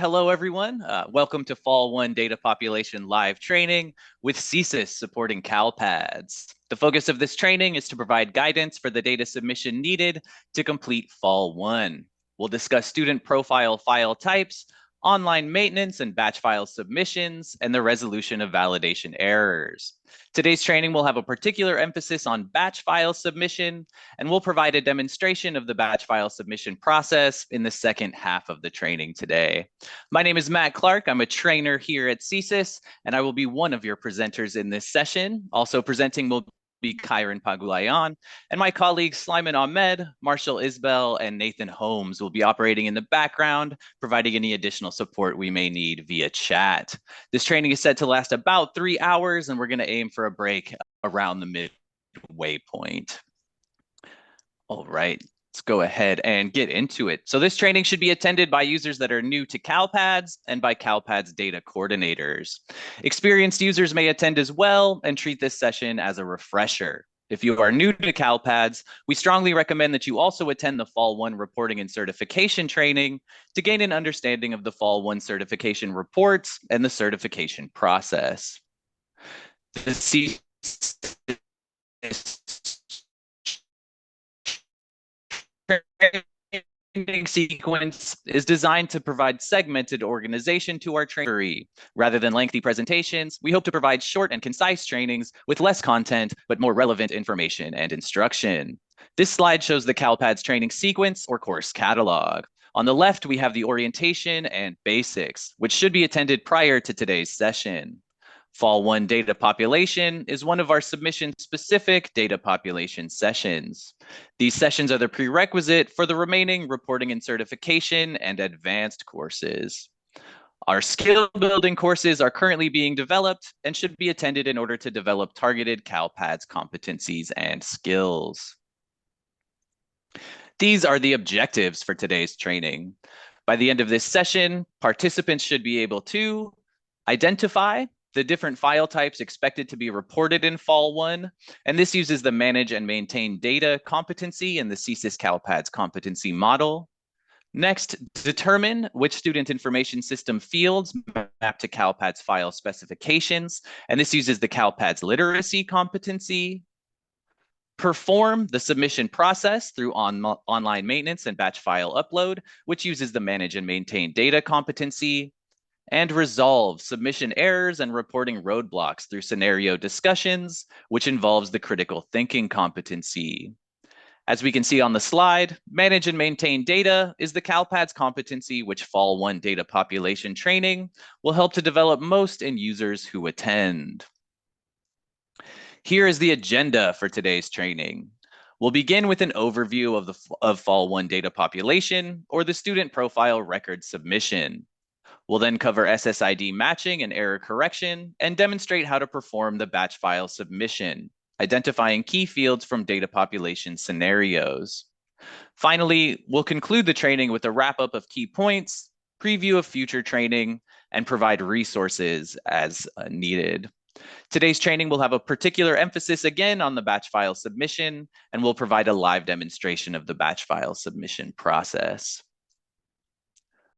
hello everyone. Welcome to Fall 1 Data Population Live Training with CSIS supporting CALPADs. The focus of this training is to provide guidance for the data submission needed to complete Fall 1. We'll discuss student profile file types, online maintenance and batch file submissions, and the resolution of validation errors. Today's training will have a particular emphasis on batch file submission, and we'll provide a demonstration of the batch file submission process in the second half of the training today. My name is Matt Clark. I'm a trainer here at CSIS, and I will be one of your presenters in this session. Also presenting will be Kyron Pagulayan, and my colleagues Slyman Ahmed, Marshall Isbell, and Nathan Holmes will be operating in the background, providing any additional support we may need via chat. This training is set to last about 3 hours, and we're going to aim for a break around the midway point. All right, let's go ahead and get into it. So this training should be attended by users that are new to CALPADs and by CALPADs data coordinators. Experienced users may attend as well and treat this session as a refresher. If you are new to CALPADs, we strongly recommend that you also attend the Fall 1 reporting and certification training to gain an understanding of the Fall 1 certification reports and the certification process. The training sequence is designed to provide segmented organization to our training. Rather than lengthy presentations, we hope to provide short and concise trainings with less content, but more relevant information and instruction. This slide shows the CALPADS training sequence or course catalog. On the left, we have the orientation and basics, which should be attended prior to today's session. Fall 1 data population is one of our submission-specific data population sessions. These sessions are the prerequisite for the remaining reporting and certification and advanced courses. Our skill building courses are currently being developed and should be attended in order to develop targeted CALPADS competencies and skills. These are the objectives for today's training. By the end of this session, participants should be able to identify the different file types expected to be reported in Fall 1, and this uses the manage and maintain data competency in the CSIS CALPADS competency model. Next, determine which student information system fields map to CALPADS file specifications, and this uses the CALPADS literacy competency. Perform the submission process through online maintenance and batch file upload, which uses the manage and maintain data competency. And resolve submission errors and reporting roadblocks through scenario discussions, which involves the critical thinking competency. As we can see on the slide, manage and maintain data is the CALPADS competency which Fall 1 data population training will help to develop most in users who attend. Here is the agenda for today's training. We'll begin with an overview of Fall 1 data population or the student profile record submission. We'll then cover SSID matching and error correction and demonstrate how to perform the batch file submission, identifying key fields from data population scenarios. Finally, we'll conclude the training with a wrap-up of key points, preview of future training, and provide resources as needed. Today's training will have a particular emphasis again on the batch file submission, and we'll provide a live demonstration of the batch file submission process.